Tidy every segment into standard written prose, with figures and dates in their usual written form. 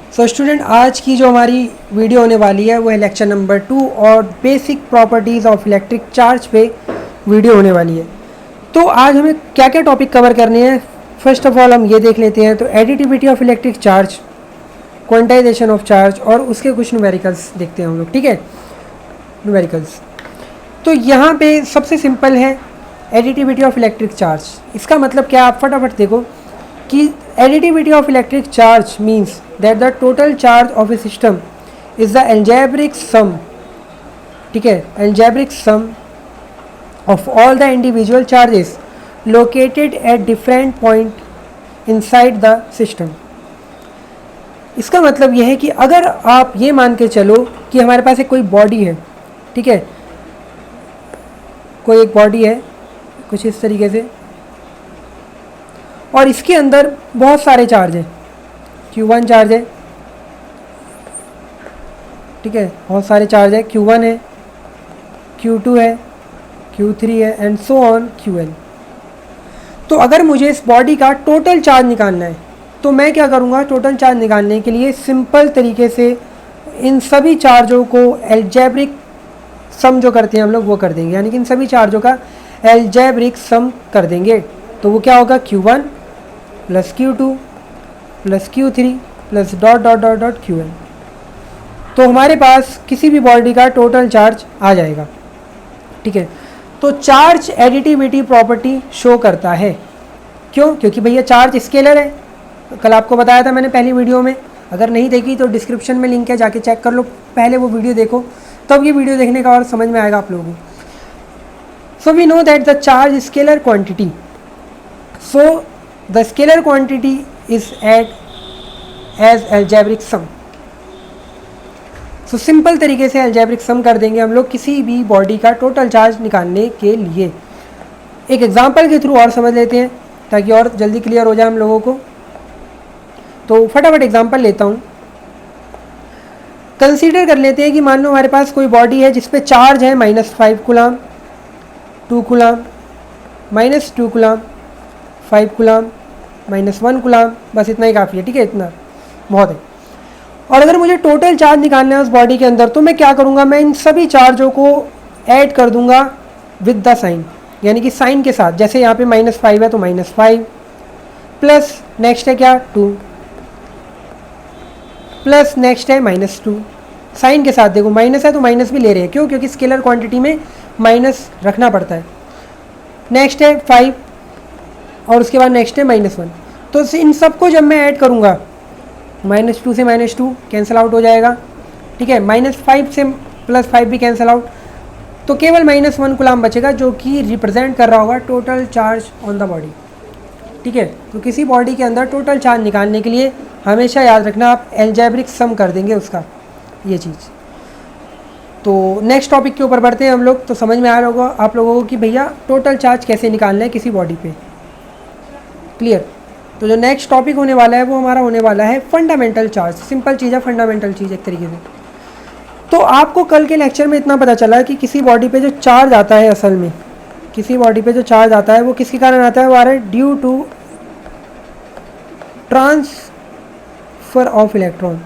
Student, आज की जो हमारी वीडियो होने वाली है वो है लेक्चर नंबर 2 और basic properties of electric charge पे वीडियो होने वाली है। तो आज हमें क्या क्या टॉपिक कवर करने हैं, फर्स्ट ऑफ ऑल हम ये देख लेते हैं। तो additivity of electric charge, quantization of charge और उसके कुछ न्यूमेरिकल्स देखते हैं हम लोग। ठीक है, न्यूमेरिकल्स। तो यहाँ पे सबसे सिंपल है एडिटिविटी ऑफ इलेक्ट्रिक चार्ज। इसका मतलब क्या, आप फटाफट देखो कि additivity of electric charge means that the total charge of A system is the algebraic sum, ठीक है, algebraic sum of all the individual charges located at different point inside the system. इसका मतलब यह है कि अगर आप ये मान के चलो कि हमारे पास एक कोई बॉडी है, ठीक है, कोई एक बॉडी है कुछ इस तरीके से, और इसके अंदर बहुत सारे चार्ज हैं, Q1 चार्ज है, ठीक है, बहुत सारे चार्ज है, Q1 है, Q2 है, Q3 है एंड सो ऑन Qn। तो अगर मुझे इस बॉडी का टोटल चार्ज निकालना है तो मैं क्या करूँगा, टोटल चार्ज निकालने के लिए सिंपल तरीके से इन सभी चार्जों को एल्जेब्रिक सम जो करते हैं हम लोग वो कर देंगे, यानी कि इन सभी चार्जों का एल्जेब्रिक सम कर देंगे। तो वो क्या होगा, Q1 plus Q2 plus Q3 plus dot dot dot dot Qn। तो हमारे पास किसी भी बॉडी का टोटल चार्ज आ जाएगा। ठीक है, तो चार्ज एडिटिविटी प्रॉपर्टी शो करता है। क्यों? क्योंकि भैया चार्ज स्केलर है, कल आपको बताया था मैंने पहली वीडियो में। अगर नहीं देखी तो डिस्क्रिप्शन में लिंक है, जाके चेक कर लो, पहले वो वीडियो देखो, तब ये वीडियो देखने का और समझ में आएगा आप लोगों को। So we know that the charge is scalar quantity. So the scalar quantity is as algebraic sum. So simple तरीके से algebraic sum कर देंगे हम लोग किसी भी बॉडी का टोटल चार्ज निकालने के लिए। एक एग्जांपल के थ्रू और समझ लेते हैं ताकि और जल्दी क्लियर हो जाए हम लोगों को। तो फटाफट एग्जांपल लेता हूँ। कंसीडर कर लेते हैं कि मान लो हमारे पास कोई बॉडी है जिस पे चार्ज है -5 coulomb, 2 coulomb, -2 coulomb, 5 coulomb, -1 coulomb, बस इतना ही काफ़ी है। ठीक है, इतना बहुत है। और अगर मुझे टोटल चार्ज निकालना है उस बॉडी के अंदर तो मैं क्या करूँगा, मैं इन सभी चार्जों को ऐड कर दूंगा विद द साइन, यानी कि साइन के साथ। जैसे यहाँ पे -5 है तो -5 प्लस नेक्स्ट है क्या 2 प्लस नेक्स्ट है -2, साइन के साथ। देखो माइनस है तो माइनस भी ले रहे हैं, क्यों? क्योंकि स्केलर क्वांटिटी में माइनस रखना पड़ता है। नेक्स्ट है 5 और उसके बाद नेक्स्ट है -1। तो इन सबको जब मैं ऐड करूँगा, -2 से -2 कैंसिल आउट हो जाएगा, ठीक है, -5 से +5 भी कैंसिल आउट, तो केवल -1 कूलाम बचेगा जो कि रिप्रेजेंट कर रहा होगा total charge on the body. ठीक है, तो किसी बॉडी के अंदर टोटल चार्ज निकालने के लिए हमेशा याद रखना आप एल्जेब्रिक सम कर देंगे उसका, ये चीज़। तो नेक्स्ट टॉपिक के ऊपर बढ़ते हैं हम लोग। तो समझ में आ रहा होगा आप लोगों को कि भैया टोटल चार्ज कैसे निकालना है किसी बॉडी पे, क्लियर। तो जो नेक्स्ट टॉपिक होने वाला है वो हमारा होने वाला है फंडामेंटल चार्ज। सिंपल चीज़ है, फंडामेंटल चीज़ एक तरीके से। तो आपको कल के लेक्चर में इतना पता चला कि किसी बॉडी पे जो चार्ज आता है, असल में किसी बॉडी पे जो चार्ज आता है वो किसके कारण आता है, वो आ रहा है due to transfer of electron.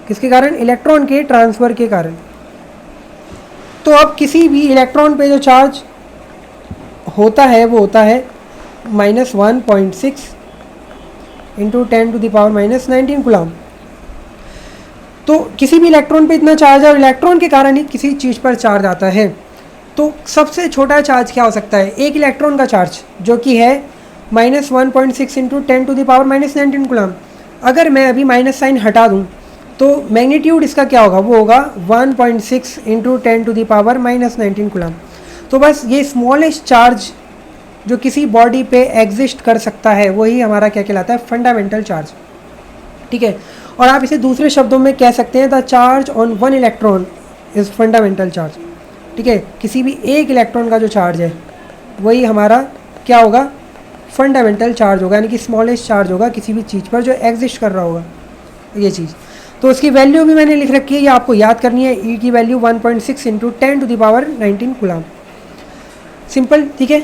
किसके कारण? इलेक्ट्रॉन के ट्रांसफ़र के कारण। तो अब किसी भी इलेक्ट्रॉन पे जो चार्ज होता है वो होता है -1.6 इंटू 10⁻⁻19 कूलाम। तो किसी भी इलेक्ट्रॉन पे इतना चार्ज है और इलेक्ट्रॉन के कारण ही किसी चीज़ पर चार्ज आता है। तो सबसे छोटा चार्ज क्या हो सकता है? एक इलेक्ट्रॉन का चार्ज जो कि है -1.6 इंटू 10⁻⁻19 कूलाम। अगर मैं अभी माइनस साइन हटा दूँ तो मैग्नीट्यूड इसका क्या होगा, वो होगा 1.6 इंटू 10⁻⁻19 कूलाम। तो बस ये स्मॉलेस्ट चार्ज जो किसी बॉडी पे एग्जिस्ट कर सकता है वही हमारा क्या कहलाता है, फंडामेंटल चार्ज। ठीक है, और आप इसे दूसरे शब्दों में कह सकते हैं the charge on 1 electron is fundamental charge. ठीक है, किसी भी एक इलेक्ट्रॉन का जो चार्ज है वही हमारा क्या होगा, फंडामेंटल चार्ज होगा, यानी कि स्मॉलेस्ट चार्ज होगा किसी भी चीज़ पर जो एग्जिस्ट कर रहा होगा, ये चीज़। तो उसकी वैल्यू भी मैंने लिख रखी है, ये आपको याद करनी है। ई की वैल्यू 1.6 इंटू 10⁻19 कूलाम, सिंपल। ठीक है,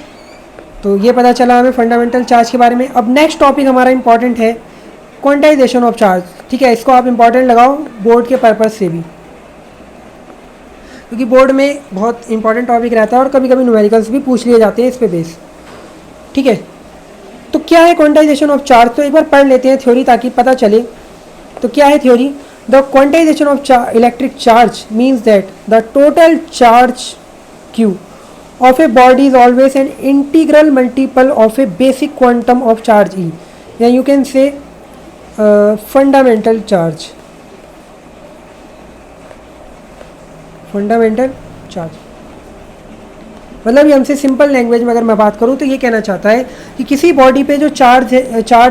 तो ये पता चला हमें फंडामेंटल चार्ज के बारे में। अब नेक्स्ट टॉपिक हमारा इंपॉर्टेंट है क्वांटाइजेशन ऑफ चार्ज। ठीक है, इसको आप इंपॉर्टेंट लगाओ बोर्ड के पर्पज़ से भी, क्योंकि बोर्ड में बहुत इंपॉर्टेंट टॉपिक रहता है और कभी कभी न्यूमेरिकल्स भी पूछ लिए जाते हैं इस पे बेस। ठीक है, तो क्या है क्वांटाइजेशन ऑफ चार्ज, तो एक बार पढ़ लेते हैं थ्योरी ताकि पता चले। तो क्या है theory? The quantization of electric charge means that the total charge Q of a body is always an integral multiple of a basic quantum of charge E, या you can say fundamental charge, fundamental charge. मतलब ये हमसे simple language में अगर मैं बात करूँ तो ये कहना चाहता है कि किसी बॉडी पे जो चार्ज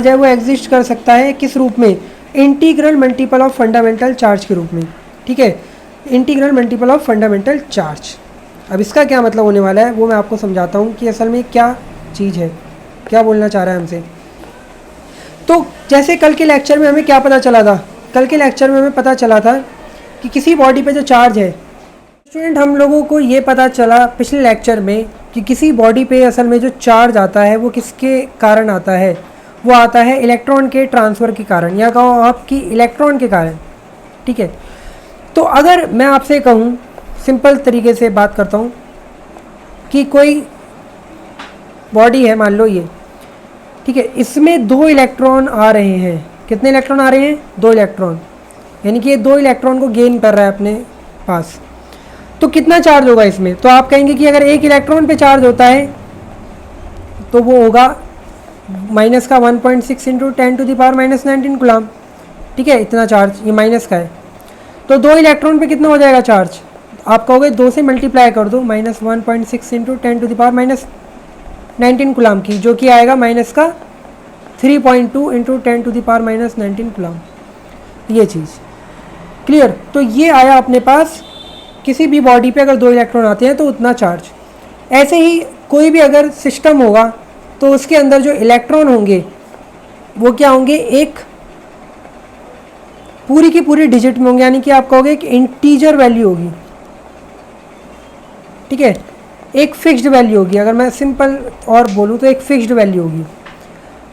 है वो एग्जिस्ट कर सकता है किस रूप में? Integral multiple of fundamental charge के रूप में। ठीक है, integral multiple of fundamental charge. अब इसका क्या मतलब होने वाला है वो मैं आपको समझाता हूँ कि असल में क्या चीज़ है, क्या बोलना चाह रहा है हमसे। तो जैसे कल के लेक्चर में हमें क्या पता चला था? कल के लेक्चर में हमें पता चला था कि किसी बॉडी पे जो चार्ज है, स्टूडेंट हम लोगों को ये पता चला पिछले लेक्चर में कि किसी बॉडी पे असल में जो चार्ज आता है वो किसके कारण आता है? वो आता है इलेक्ट्रॉन के ट्रांसफ़र के कारण, या कहो आपकी इलेक्ट्रॉन के कारण। ठीक है, तो अगर मैं आपसे कहूँ, सिंपल तरीके से बात करता हूँ कि कोई बॉडी है, मान लो ये, ठीक है, इसमें 2 इलेक्ट्रॉन आ रहे हैं। कितने इलेक्ट्रॉन आ रहे हैं? 2 इलेक्ट्रॉन, यानी कि ये 2 इलेक्ट्रॉन को गेन कर रहा है अपने पास। तो कितना चार्ज होगा इसमें? तो आप कहेंगे कि अगर 1 इलेक्ट्रॉन पे चार्ज होता है तो वो होगा माइनस का 1.6 इंटू 10⁻⁻19 कूलम। ठीक है, इतना चार्ज ये माइनस का है। तो 2 इलेक्ट्रॉन पे कितना हो जाएगा चार्ज? आप कहोगे 2 से मल्टीप्लाई कर दो, -1.6 इंटू 10⁻⁻19 कूलम की, जो कि आएगा माइनस का 3.2 इंटू 10⁻⁻19 कूलम। ये चीज़ क्लियर? तो ये आया अपने पास, किसी भी बॉडी पे अगर 2 इलेक्ट्रॉन आते हैं तो उतना चार्ज। ऐसे ही कोई भी अगर सिस्टम होगा तो उसके अंदर जो इलेक्ट्रॉन होंगे वो क्या होंगे? एक पूरी की पूरी डिजिट में होंगे, यानी कि आप कहोगे एक इंटीजर वैल्यू होगी। ठीक है, एक फिक्स्ड वैल्यू होगी। अगर मैं सिंपल और बोलूँ तो एक फिक्स्ड वैल्यू होगी।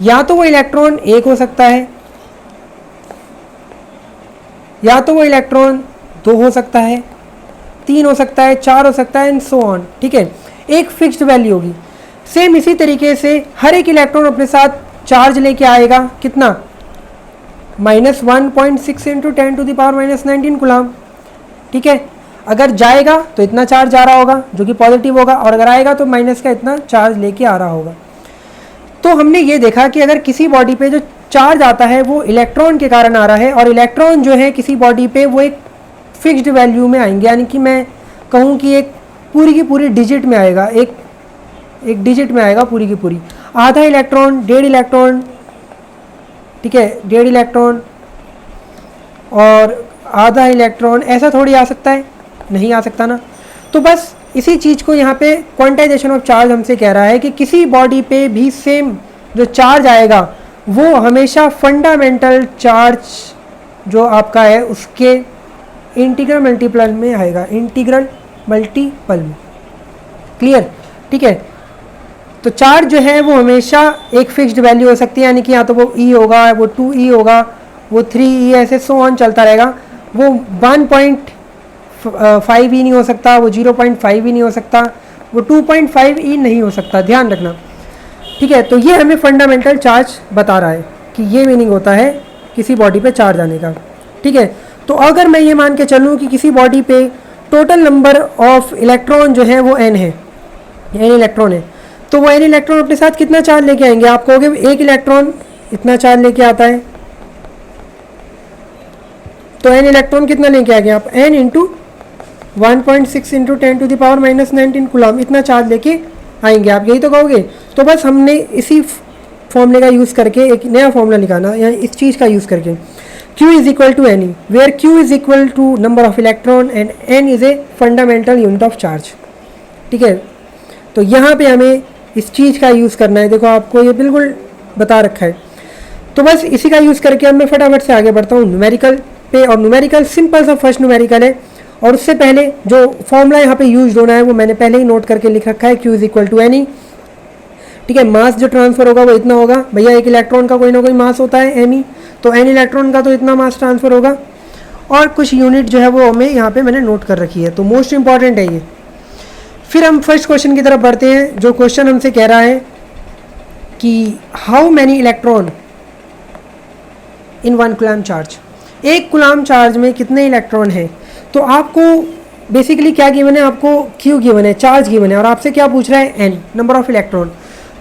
या तो वो इलेक्ट्रॉन 1 हो सकता है, या तो वो इलेक्ट्रॉन 2 हो सकता है, 3 हो सकता है, 4 हो सकता है, एंड सो ऑन। ठीक है, एक फिक्स्ड वैल्यू होगी। सेम इसी तरीके से हर एक इलेक्ट्रॉन अपने साथ चार्ज लेके आएगा। कितना? -1.6 इंटू 10⁻⁻19 कूलम। ठीक है, अगर जाएगा तो इतना चार्ज आ रहा होगा जो कि पॉजिटिव होगा, और अगर आएगा तो माइनस का इतना चार्ज लेके आ रहा होगा। तो हमने ये देखा कि अगर किसी बॉडी पे जो चार्ज आता है वो इलेक्ट्रॉन के कारण आ रहा है, और इलेक्ट्रॉन जो है किसी बॉडी पे वो एक फिक्स्ड वैल्यू में आएंगे, यानी कि मैं कहूँ कि एक पूरी की पूरी डिजिट में आएगा, एक डिजिट में आएगा पूरी की पूरी। आधा इलेक्ट्रॉन, 1.5 इलेक्ट्रॉन, ठीक है, 1.5 इलेक्ट्रॉन और आधा इलेक्ट्रॉन, ऐसा थोड़ी आ सकता है? नहीं आ सकता ना। तो बस इसी चीज़ को यहाँ पे क्वांटाइजेशन ऑफ चार्ज हमसे कह रहा है कि किसी बॉडी पे भी सेम जो चार्ज आएगा वो हमेशा फंडामेंटल चार्ज जो आपका है उसके इंटीग्रल मल्टीपल में आएगा, इंटीग्रल मल्टीपल में। क्लियर? ठीक है, तो चार्ज जो है वो हमेशा एक फिक्स्ड वैल्यू हो सकती है, यानी कि या तो वो E होगा, वो 2E होगा, वो 3E, ऐसे सो ऑन चलता रहेगा। वो 1.5E नहीं हो सकता, वो 0.5E नहीं हो सकता, वो 2.5E नहीं हो सकता, ध्यान रखना। ठीक है, तो ये हमें फंडामेंटल चार्ज बता रहा है कि ये मीनिंग होता है किसी बॉडी पे चार्ज आने का। ठीक है, तो अगर मैं ये मान के चलूँ कि किसी बॉडी पे टोटल नंबर ऑफ इलेक्ट्रॉन जो है वो n है, n इलेक्ट्रॉन है, तो वो n इलेक्ट्रॉन अपने साथ कितना चार्ज लेके आएंगे? आप कहोगे 1 इलेक्ट्रॉन इतना चार्ज लेके आता है, तो n इलेक्ट्रॉन कितना लेके आएंगे आप? n इंटू 1.6 इंटू 10⁻⁻19 कूलम, इतना चार्ज लेके आएंगे आप, यही तो कहोगे। तो बस हमने इसी फॉर्मूले का यूज़ करके एक नया फॉर्मूला निकाला, या इस चीज़ का यूज़ करके, Q is equal to n e, where Q is equal to number of electron and n is a fundamental unit of charge. ठीक है, तो यहाँ पे हमें इस चीज़ का यूज़ करना है। देखो आपको ये बिल्कुल बता रखा है। तो बस इसी का यूज़ करके अब मैं फटाफट से आगे बढ़ता हूँ न्यूमेरिकल पे। और न्यूमेरिकल सिंपल सा फर्स्ट न्यूमेरिकल है, और उससे पहले जो फॉर्मूला यहाँ पे यूज होना है वो मैंने पहले ही नोट करके लिख रखा है, Q is equal to n e. ठीक है, मास जो ट्रांसफ़र होगा वो इतना होगा। भैया एक इलेक्ट्रॉन का कोई ना कोई मास होता है m e, तो n इलेक्ट्रॉन का तो इतना मास ट्रांसफ़र होगा, और कुछ यूनिट जो है वो हमें यहाँ पे मैंने नोट कर रखी है, तो मोस्ट इंपॉर्टेंट है ये। फिर हम फर्स्ट क्वेश्चन की तरफ बढ़ते हैं। जो क्वेश्चन हमसे कह रहा है कि how many electron in 1 coulomb charge, 1 coulomb charge में कितने इलेक्ट्रॉन हैं। तो आपको बेसिकली क्या गिवन है, आपको Q गिवन है, चार्ज गिवन है, और आपसे क्या पूछ रहा है, N नंबर ऑफ इलेक्ट्रॉन।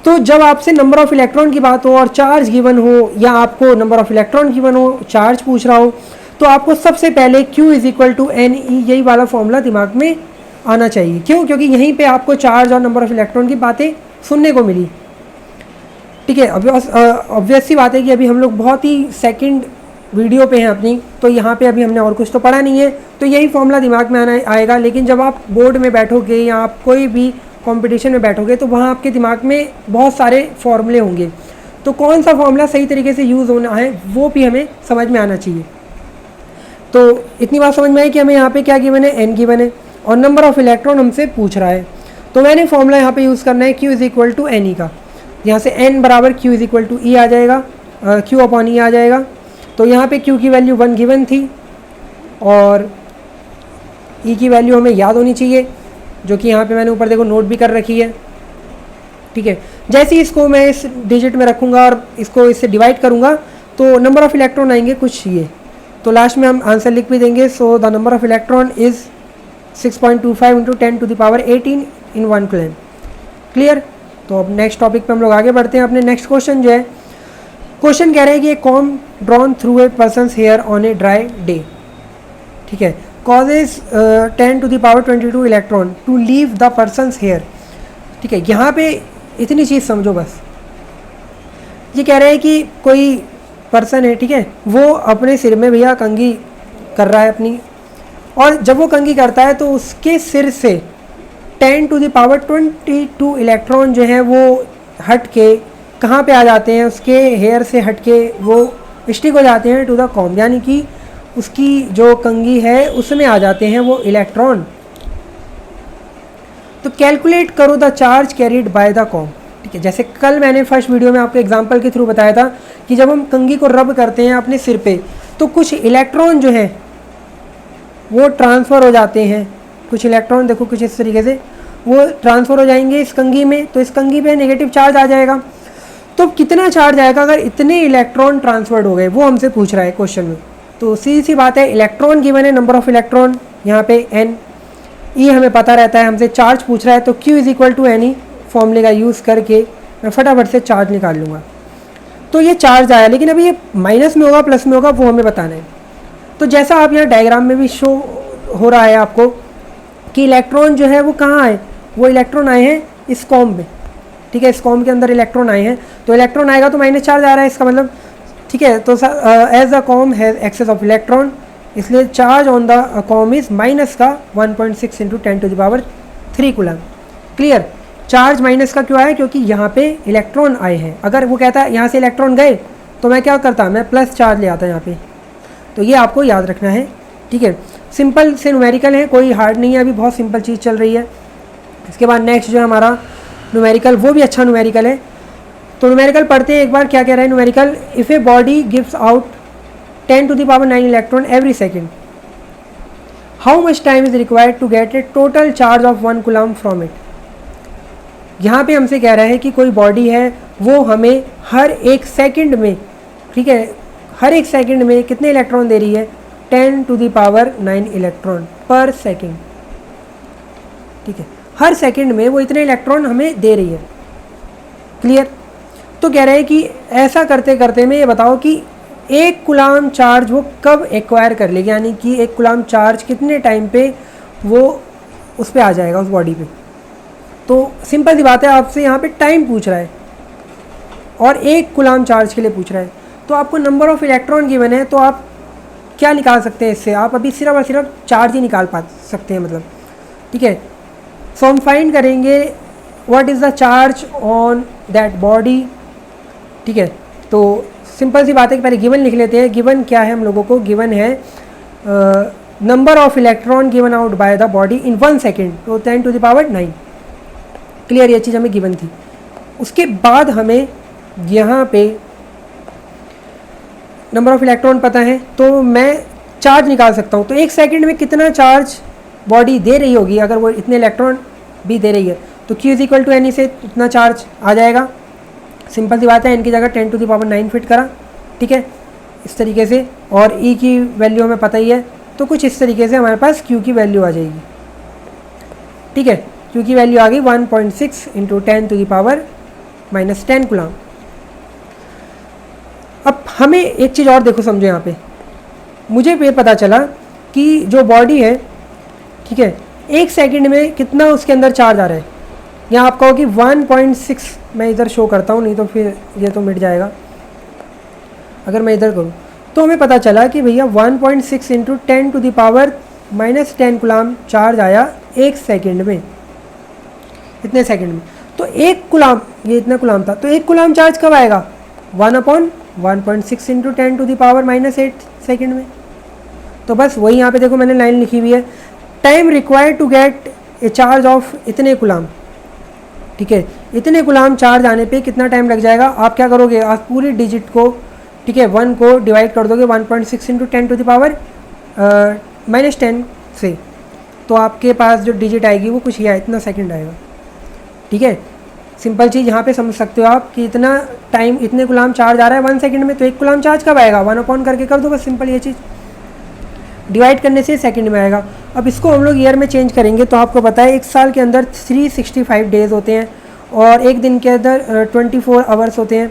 तो जब आपसे नंबर ऑफ इलेक्ट्रॉन की बात हो और चार्ज गिवन हो, या आपको नंबर ऑफ इलेक्ट्रॉन गिवन हो, चार्ज पूछ रहा हो, तो आपको सबसे पहले Q = NE यही वाला फॉर्मूला दिमाग में आना चाहिए। क्यों? क्योंकि यहीं पे आपको चार्ज और नंबर ऑफ इलेक्ट्रॉन की बातें सुनने को मिली। ठीक है, ऑब्वियस सी बात है कि अभी हम लोग बहुत ही सेकंड वीडियो पे हैं अपनी, तो यहाँ पे अभी हमने और कुछ तो पढ़ा नहीं है, तो यही फॉर्मूला दिमाग में आएगा। लेकिन जब आप बोर्ड में बैठोगे या आप कोई भी कंपटीशन में बैठोगे, तो वहाँ आपके दिमाग में बहुत सारे फॉर्मूले होंगे, तो कौन सा फॉर्मूला सही तरीके से यूज़ होना है वो भी हमें समझ में आना चाहिए। तो इतनी बात समझ में आई कि हमें यहाँ पे क्या गिवन है, N गिवन है, और नंबर ऑफ़ इलेक्ट्रॉन हमसे पूछ रहा है। तो मैंने फॉर्मूला यहाँ पे यूज़ करना है Q = NE का। यहाँ से N बराबर Q = E आ जाएगा, Q/E आ जाएगा। तो यहाँ पे Q की वैल्यू 1 गिवन थी, और E की वैल्यू हमें याद होनी चाहिए, जो कि यहाँ पे मैंने ऊपर देखो नोट भी कर रखी है। ठीक है, जैसे ही इसको मैं इस डिजिट में रखूँगा और इसको इससे डिवाइड करूँगा, तो नंबर ऑफ़ इलेक्ट्रॉन आएंगे कुछ ये, तो लास्ट में हम आंसर लिख भी देंगे। So the number of electron is 6.25 × 10⁻18 in 1 coulomb. Clear? तो अब नेक्स्ट टॉपिक पे हम लोग आगे बढ़ते हैं। अपने नेक्स्ट क्वेश्चन जो है, क्वेश्चन कह रहे हैं कि a comb drawn through a person's hair on a dry day, ठीक है, causes 10⁻22 electron to leave the person's hair. ठीक है, यहाँ पे इतनी चीज़ समझो बस। ये कह रहे हैं कि कोई पर्सन है, ठीक है, वो अपने सिर में भैया कंघी कर रहा है अपनी, और जब वो कंघी करता है तो उसके सिर से 10⁻22 इलेक्ट्रॉन जो है वो हट के कहाँ पे आ जाते हैं, उसके हेयर से हट के वो स्टिक हो जाते हैं टू द कॉम्ब, यानी कि उसकी जो कंघी है उसमें आ जाते हैं वो इलेक्ट्रॉन। तो कैलकुलेट करो the charge carried by the comb. ठीक है, जैसे कल मैंने फर्स्ट वीडियो में आपको एग्जांपल के थ्रू बताया था कि जब हम कंघी को रब करते हैं अपने सिर पे, तो कुछ इलेक्ट्रॉन जो है वो ट्रांसफ़र हो जाते हैं। कुछ इलेक्ट्रॉन देखो कुछ इस तरीके से वो ट्रांसफ़र हो जाएंगे इस कंघी में, तो इस कंघी पे नेगेटिव चार्ज आ जाएगा। तो कितना चार्ज आएगा अगर इतने इलेक्ट्रॉन ट्रांसफर्ड हो गए, वो हमसे पूछ रहा है क्वेश्चन में। तो सीधी सी बात है, इलेक्ट्रॉन गिवन है, नंबर ऑफ़ इलेक्ट्रॉन यहाँ पे N, E हमें पता रहता है, हमसे चार्ज पूछ रहा है, तो Q = NE फॉर्मूले का यूज़ करके मैं फटाफट से चार्ज निकाल लूँगा। तो ये चार्ज आया, लेकिन अभी ये माइनस में होगा प्लस में होगा वो हमें बताना है। तो जैसा आप यहाँ डायग्राम में भी शो हो रहा है आपको कि इलेक्ट्रॉन जो है वो कहाँ आए, वो इलेक्ट्रॉन आए हैं इस कॉम्ब में। ठीक है, इस कॉम्ब के अंदर इलेक्ट्रॉन आए हैं, तो इलेक्ट्रॉन आएगा तो माइनस चार्ज आ रहा है इसका मतलब। ठीक है, तो as the comb has excess of electron, इसलिए charge on the comb is minus का 1.6 × 10⁻3 कूलम्ब। क्लियर? चार्ज माइनस का क्यों आया? क्योंकि यहाँ पे इलेक्ट्रॉन आए हैं। अगर वो कहता है यहाँ से इलेक्ट्रॉन गए तो मैं क्या करता, मैं प्लस चार्ज ले आता यहाँ पे। तो ये आपको याद रखना है। ठीक है, सिंपल से न्यूमेरिकल है, कोई हार्ड नहीं है, अभी बहुत सिंपल चीज़ चल रही है। इसके बाद नेक्स्ट जो है हमारा न्यूमेरिकल, वो भी अच्छा न्यूमेरिकल है। तो न्यूमेरिकल पढ़ते हैं एक बार, क्या कह रहा है numerical. If a body gives out 10⁻9 electron every second, how much time is required to get a total charge of 1 coulomb from it. यहाँ पे हमसे कह रहा है कि कोई बॉडी है, वो हमें हर एक सेकंड में, ठीक है, हर एक सेकंड में कितने इलेक्ट्रॉन दे रही है, 10⁻9 इलेक्ट्रॉन पर सेकंड। ठीक है, हर सेकंड में वो इतने इलेक्ट्रॉन हमें दे रही है। क्लियर? तो कह रहे हैं कि ऐसा करते करते में ये बताओ कि 1 कूलम्ब चार्ज वो कब एक्वायर कर लेगी, यानी कि 1 कूलम्ब चार्ज कितने टाइम पे वो उस पर आ जाएगा, उस बॉडी पे। तो सिंपल सी बात है, आपसे यहाँ पे टाइम पूछ रहा है और 1 कूलम्ब चार्ज के लिए पूछ रहा है। तो आपको नंबर ऑफ़ इलेक्ट्रॉन गिवन है, तो आप क्या निकाल सकते हैं इससे, आप अभी सिर्फ और सिर्फ चार्ज ही निकाल पा सकते हैं मतलब। ठीक है, सो हम फाइंड करेंगे what is the charge on that body. ठीक है, तो सिंपल सी बात है कि पहले गिवन लिख लेते हैं। गिवन क्या है हम लोगों को, गिवन है number of electron given out by the body in 1 second, तो 10⁻9। क्लियर? ये चीज़ हमें गिवन थी। उसके बाद हमें यहाँ पे नंबर ऑफ इलेक्ट्रॉन पता है तो मैं चार्ज निकाल सकता हूँ। तो 1 सेकंड में कितना चार्ज बॉडी दे रही होगी, अगर वो इतने इलेक्ट्रॉन भी दे रही है तो Q इक्वल टू एन से इतना चार्ज आ जाएगा। सिंपल सी बात है, n की जगह 10⁻⁹ फिट करा, ठीक है, इस तरीके से। और E की वैल्यू हमें पता ही है, तो कुछ इस तरीके से हमारे पास Q की वैल्यू आ जाएगी, ठीक है। Q की वैल्यू आ गई 1.6 इंटू 10⁻⁻10 कूलम। अब हमें एक चीज़ और देखो, समझो यहाँ पे मुझे ये पता चला कि जो बॉडी है, ठीक है, 1 सेकंड में कितना उसके अंदर चार्ज आ रहा है। यहाँ आप कहो कि 1.6, मैं इधर शो करता हूँ, नहीं तो फिर ये तो मिट जाएगा। अगर मैं इधर करूँ तो हमें पता चला कि भैया 1.6 इंटू 10⁻⁻10 कूलम चार्ज आया 1 सेकंड में, इतने सेकंड में। तो 1 कूलम, ये इतना कूलम था, तो 1 कूलम चार्ज कब आएगा? 1/1.6 इंटू 10⁻⁸ सेकंड में। तो बस वही यहाँ पे देखो मैंने लाइन लिखी हुई है, time required to get a charge of इतने कूलम, ठीक है। इतने कूलम चार्ज आने पे कितना टाइम लग जाएगा? आप क्या करोगे, आप पूरी डिजिट को, ठीक है, 1 को डिवाइड कर दोगे 1.6 इंटू 10⁻⁻10 से, तो आपके पास जो डिजिट आएगी वो कुछ ही इतना सेकंड आएगा, ठीक है। सिंपल चीज़ यहाँ पे समझ सकते हो आप कि इतना टाइम, इतने कूलम चार्ज आ रहा है 1 सेकंड में, तो 1 कूलम चार्ज कब आएगा? 1 करके कर दो बस, सिंपल ये चीज़, डिवाइड करने से सेकंड में आएगा। अब इसको हम लोग ईयर में चेंज करेंगे तो आपको पता है 1 साल के अंदर 365 डेज़ होते हैं और एक दिन के अंदर 24 आवर्स होते हैं,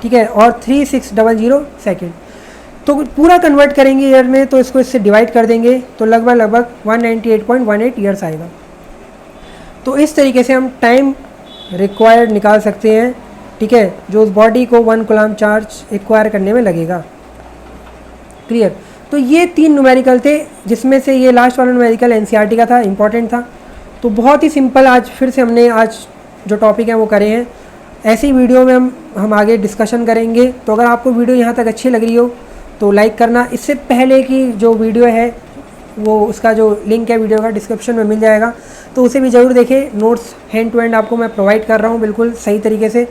ठीक है, और 3600 सेकेंड। तो पूरा कन्वर्ट करेंगे ईयर में, तो इसको इससे डिवाइड कर देंगे तो लगभग 198.18 ईयर्स आएगा। तो इस तरीके से हम टाइम रिक्वायर्ड निकाल सकते हैं, ठीक है, जो उस बॉडी को 1 कूलम चार्ज एक्वायर करने में लगेगा। क्लियर? तो ये 3 न्यूमेरिकल थे, जिसमें से ये लास्ट वाला न्यूमेरिकल एनसीईआरटी का था, इंपॉर्टेंट था। तो बहुत ही सिंपल आज फिर से हमने आज जो टॉपिक है वो करे हैं। ऐसी वीडियो में हम आगे डिस्कशन करेंगे। तो अगर आपको वीडियो यहाँ तक अच्छी लग रही हो तो लाइक करना। इससे पहले की जो वीडियो है वो उसका जो लिंक है वीडियो का डिस्क्रिप्शन में मिल जाएगा, तो उसे भी ज़रूर देखें। नोट्स हैंड टू हैंड आपको मैं प्रोवाइड कर रहा हूँ बिल्कुल सही तरीके से।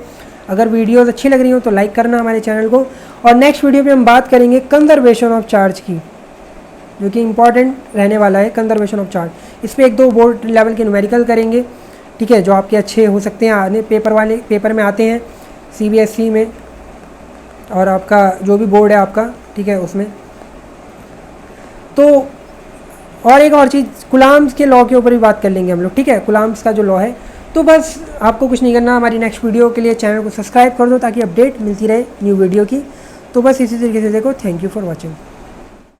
अगर वीडियोस अच्छी लग रही हो तो लाइक करना हमारे चैनल को। और नेक्स्ट वीडियो में हम बात करेंगे कंजर्वेशन ऑफ चार्ज की, जो कि इंपॉर्टेंट रहने वाला है कंजर्वेशन ऑफ चार्ज। इस पर 1-2 बोर्ड लेवल के न्यूमेरिकल करेंगे, ठीक है, जो आपके अच्छे हो सकते हैं, आने पेपर में आते हैं, CBSE में और आपका जो भी बोर्ड है आपका, ठीक है, उसमें। तो और एक और चीज़, कूलम्स के लॉ के ऊपर भी बात कर लेंगे हम लोग, ठीक है, कूलम्स का जो लॉ है। तो बस आपको कुछ नहीं करना, हमारी नेक्स्ट वीडियो के लिए चैनल को सब्सक्राइब कर दो ताकि अपडेट मिलती रहे न्यू वीडियो की। तो बस इसी तरीके से देखो। Thank you for watching.